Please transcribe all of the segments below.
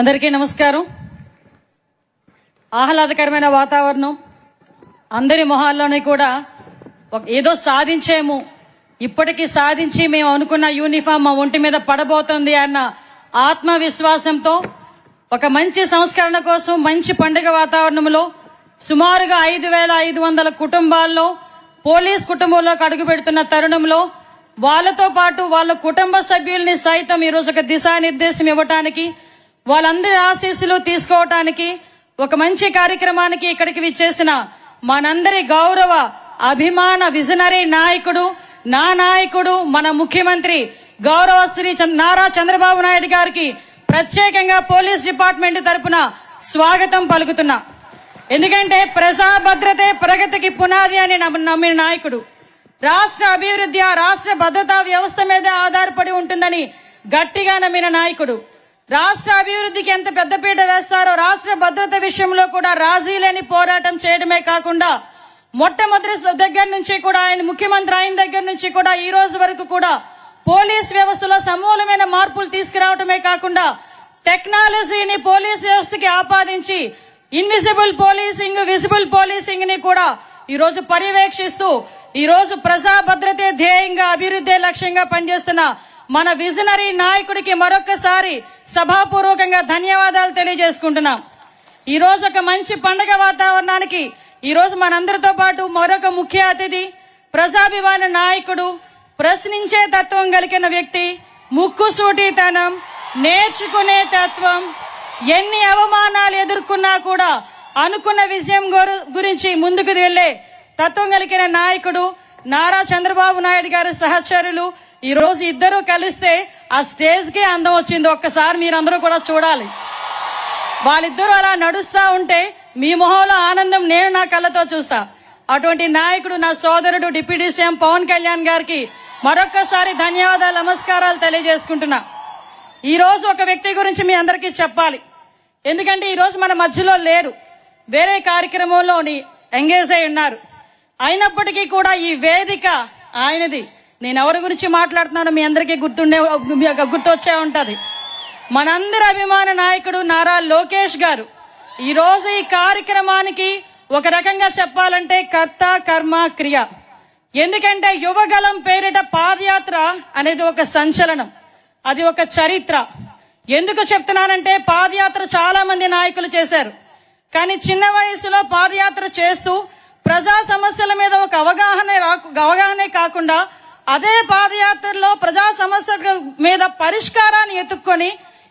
అందరికీ నమస్కారం. ఆహ్లాదకరమైన వాతావరణం, అందరి మొహాల్లోనే కూడా ఏదో సాధించేము, ఇప్పటికీ సాధించి మేము అనుకున్న యూనిఫామ్ మా ఒంటి మీద పడబోతుంది అన్న ఆత్మవిశ్వాసంతో ఒక మంచి సంస్కరణ కోసం మంచి పండుగ వాతావరణంలో సుమారుగా 5,500 కుటుంబాల్లో పోలీస్ కుటుంబంలోకి అడుగు పెడుతున్న తరుణంలో వాళ్ళతో పాటు వాళ్ళ కుటుంబ సభ్యుల్ని సైతం ఈరోజు ఒక దిశానిర్దేశం ఇవ్వటానికి, వాళ్ళందరి ఆశీస్సులు తీసుకోవటానికి ఒక మంచి కార్యక్రమానికి ఇక్కడికి విచ్చేసిన మనందరి గౌరవ అభిమాన విజనరీ నాయకుడు, నా నాయకుడు, మన ముఖ్యమంత్రి గౌరవ శ్రీ నారా చంద్రబాబు నాయుడు గారికి ప్రత్యేకంగా పోలీస్ డిపార్ట్మెంట్ తరపున స్వాగతం పలుకుతున్నా. ఎందుకంటే ప్రజా భద్రతే ప్రగతికి పునాది అని నమ్మిన నాయకుడు, రాష్ట్ర అభివృద్ధి ఆ రాష్ట్ర భద్రతా వ్యవస్థ మీద ఆధారపడి ఉంటుందని గట్టిగా నమ్మిన నాయకుడు, రాష్ట్ర అభివృద్ధికి ఎంత పెద్దపీట వేస్తారో రాష్ట్ర భద్రత విషయంలో కూడా రాజీ లేని పోరాటం చేయడమే కాకుండా మొట్టమొదటి దగ్గర నుంచి కూడా ఆయన ముఖ్యమంత్రి అయిన దగ్గర నుంచి కూడా ఈ రోజు వరకు కూడా పోలీస్ వ్యవస్థలో సమూలమైన మార్పులు తీసుకురావడమే కాకుండా టెక్నాలజీని పోలీస్ వ్యవస్థకి ఆపాదించి ఇన్విజిబుల్ పోలీసింగ్, విజిబుల్ పోలీసింగ్ ని కూడా ఈ రోజు పర్యవేక్షిస్తూ ఈ రోజు ప్రజా భద్రతే ధ్యేయంగా అభివృద్ధి లక్ష్యంగా పనిచేస్తున్న మన విజనరీ నాయకుడికి మరొక్కసారి సభాపూర్వకంగా ధన్యవాదాలు తెలియజేసుకుంటున్నాం. ఈ రోజు ఒక మంచి పండుగ వాతావరణానికి ఈ రోజు మనందరితో పాటు మరొక ముఖ్య అతిథి, ప్రజాభిమాన నాయకుడు, ప్రశ్నించే తత్వం కలిగిన వ్యక్తి, ముక్కుసూటితనం, నేర్చుకునే తత్వం, ఎన్ని అవమానాలు ఎదుర్కొన్నా కూడా అనుకున్న విజయం గురించి ముందుకు వెళ్లే తత్వం కలిగిన నాయకుడు నారా చంద్రబాబు నాయుడు గారి సహచరులు ఈ రోజు ఇద్దరు కలిస్తే ఆ స్టేజ్ కి అందం వచ్చింది. ఒక్కసారి మీరందరూ కూడా చూడాలి. వాళ్ళిద్దరూ అలా నడుస్తా ఉంటే మీ మొహంలో ఆనందం నేను నా కళ్ళతో చూసా. అటువంటి నాయకుడు నా సోదరుడు డిప్యూటీ సీఎం పవన్ కళ్యాణ్ గారికి మరొక్కసారి ధన్యవాదాలు, నమస్కారాలు తెలియజేసుకుంటున్నా. ఈ రోజు ఒక వ్యక్తి గురించి మీ అందరికీ చెప్పాలి. ఎందుకంటే ఈ రోజు మన మధ్యలో లేరు, వేరే కార్యక్రమంలో ఎంగేజ్ అయి ఉన్నారు. అయినప్పటికీ కూడా ఈ వేదిక ఆయనది. నేను ఎవరి గురించి మాట్లాడుతున్నానో మీ అందరికీ గుర్తొచ్చే ఉంటది. మనందరి అభిమాన నాయకుడు నారా లోకేష్ గారు ఈ రోజు ఈ కార్యక్రమానికి ఒక రకంగా చెప్పాలంటే కర్త కర్మ క్రియ. ఎందుకంటే యువగలం పేరిట పాదయాత్ర అనేది ఒక సంచలనం, అది ఒక చరిత్ర. ఎందుకు చెప్తున్నానంటే పాదయాత్ర చాలా మంది నాయకులు చేశారు, కానీ చిన్న వయసులో పాదయాత్ర చేస్తూ ప్రజా సమస్యల మీద ఒక అవగాహనే కాకుండా అదే పాదయాత్రలో ప్రజా సమస్యల మీద పరిష్కారాన్ని ఎత్తుక్కొని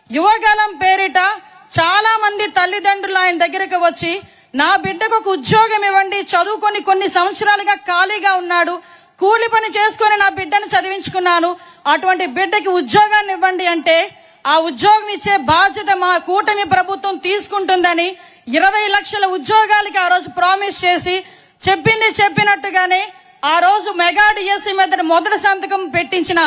యువగలం పేరిట చాలా మంది తల్లిదండ్రులు ఆయన దగ్గరకు వచ్చి నా బిడ్డకు ఒక ఉద్యోగం ఇవ్వండి, చదువుకొని కొన్ని సంవత్సరాలుగా ఖాళీగా ఉన్నాడు, కూలి పని చేసుకొని నా బిడ్డను చదివించుకున్నాను, అటువంటి బిడ్డకి ఉద్యోగాన్ని ఇవ్వండి అంటే ఆ ఉద్యోగం ఇచ్చే బాధ్యత మా కూటమి ప్రభుత్వం తీసుకుంటుందని 20 లక్షల ఉద్యోగాలకి ఆ రోజు ప్రామిస్ చేసి చెప్పింది చెప్పినట్టుగానే ఆ రోజు మెగా డిఎస్సీ మీద మొదటి సంతకం పెట్టించిన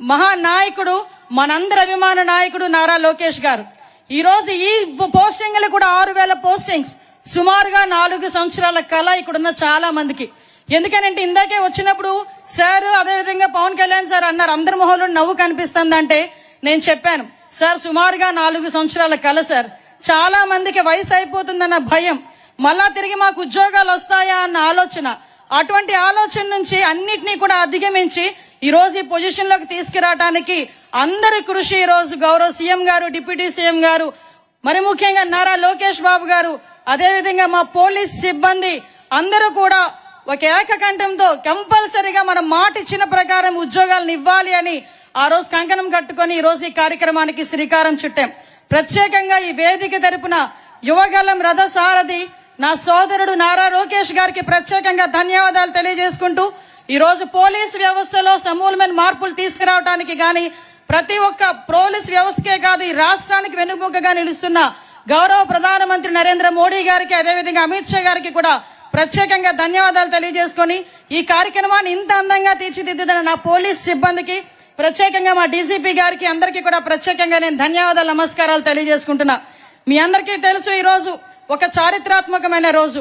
మహానాయకుడు మనందరి అభిమాన నాయకుడు నారా లోకేష్ గారు. ఈ రోజు ఈ పోస్టింగ్లు కూడా 6,000 పోస్టింగ్స్, సుమారుగా 4 సంవత్సరాల కళ ఇక్కడున్న చాలా మందికి. ఎందుకనంటే ఇందాకే వచ్చినప్పుడు సార్ అదేవిధంగా పవన్ కళ్యాణ్ సార్ అన్నారు అందరి మొహంలో నవ్వు కనిపిస్తుందంటే నేను చెప్పాను సార్ సుమారుగా 4 సంవత్సరాల కళ సార్. చాలా మందికి వయసు అయిపోతుందన్న భయం, మళ్ళా తిరిగి మాకు ఉద్యోగాలు వస్తాయా అన్న ఆలోచన, అటువంటి ఆలోచన నుంచి అన్నిటినీ కూడా అధిగమించి ఈ రోజు ఈ పొజిషన్ లోకి తీసుకురావడానికి అందరి కృషి ఈ రోజు గౌరవ సీఎం గారు, డిప్యూటీ సీఎం గారు, మరి ముఖ్యంగా నారా లోకేష్ బాబు గారు, అదేవిధంగా మా పోలీస్ సిబ్బంది అందరూ కూడా ఒక ఏకకంఠంతో కంపల్సరీగా మనం మాట ఇచ్చిన ప్రకారం ఉద్యోగాలను ఇవ్వాలి అని ఆ రోజు కంకణం కట్టుకొని ఈ రోజు ఈ కార్యక్రమానికి శ్రీకారం చుట్టాం. ప్రత్యేకంగా ఈ వేదిక తరపున యువగలం రథ సారథి నా సోదరుడు నారా లోకేష్ గారికి ప్రత్యేకంగా ధన్యవాదాలు తెలియజేసుకుంటూ ఈ రోజు పోలీసు వ్యవస్థలో సమూలమైన మార్పులు తీసుకురావడానికి గాని ప్రతి ఒక్క పోలీస్ వ్యవస్థకే కాదు ఈ రాష్ట్రానికి వెన్నుముకగా నిలుస్తున్న గౌరవ ప్రధానమంత్రి నరేంద్ర మోడీ గారికి, అదేవిధంగా అమిత్ షా గారికి కూడా ప్రత్యేకంగా ధన్యవాదాలు తెలియజేసుకొని ఈ కార్యక్రమాన్ని ఇంత అందంగా తీర్చిదిద్దిన నా పోలీస్ సిబ్బందికి, ప్రత్యేకంగా మా డీసీపీ గారికి అందరికీ కూడా ప్రత్యేకంగా నేను ధన్యవాదాలు, నమస్కారాలు తెలియజేసుకుంటున్నా. మీ అందరికీ తెలుసు ఈ రోజు ఒక చారిత్రాత్మకమైన రోజు.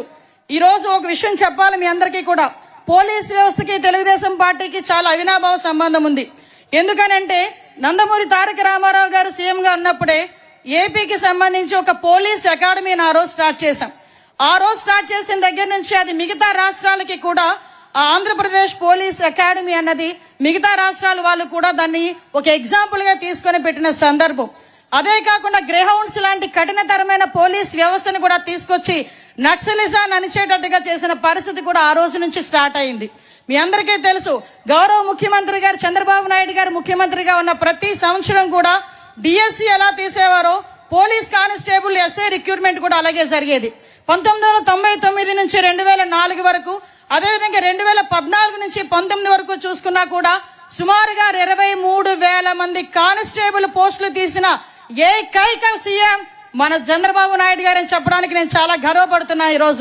ఈ రోజు ఒక విషయం చెప్పాలి మీ అందరికీ కూడా, పోలీస్ వ్యవస్థకి తెలుగుదేశం పార్టీకి చాలా అవినాభావ సంబంధం ఉంది. ఎందుకనంటే నందమూరి తారక రామారావు గారు సీఎంగా ఉన్నప్పుడే ఏపీకి సంబంధించి ఒక పోలీస్ అకాడమీని ఆ రోజు స్టార్ట్ చేశాం. ఆ రోజు స్టార్ట్ చేసిన దగ్గర నుంచి అది మిగతా రాష్ట్రాలకి కూడా ఆంధ్రప్రదేశ్ పోలీస్ అకాడమీ అన్నది మిగతా రాష్ట్రాల వాళ్ళు కూడా దాన్ని ఒక ఎగ్జాంపుల్ గా తీసుకొని పెట్టిన సందర్భం. అదే కాకుండా గ్రేహౌండ్స్ లాంటి కఠినతరమైన పోలీస్ వ్యవస్థను కూడా తీసుకొచ్చి నక్సలిజాన్ని అణిచేటట్టుగా చేసిన పరిస్థితి కూడా ఆ రోజు నుంచి స్టార్ట్ అయింది. మీ అందరికీ తెలుసు, గౌరవ ముఖ్యమంత్రి గారు చంద్రబాబు నాయుడు గారు ముఖ్యమంత్రిగా ఉన్న ప్రతి సంవత్సరం కూడా డిఎస్సి ఎలా తీసేవారో పోలీస్ కానిస్టేబుల్ ఎస్ఐ రిక్రూట్మెంట్ కూడా అలాగే జరిగేది. 1999 నుంచి 2004 వరకు, అదేవిధంగా 2014 నుంచి 19 వరకు చూసుకున్నా కూడా సుమారుగా 23,000 మంది కానిస్టేబుల్ పోస్టులు తీసిన ఏకైక సీఎం మన చంద్రబాబు నాయుడు గారని చెప్పడానికి నేను చాలా గర్వపడుతున్నా ఈ రోజు.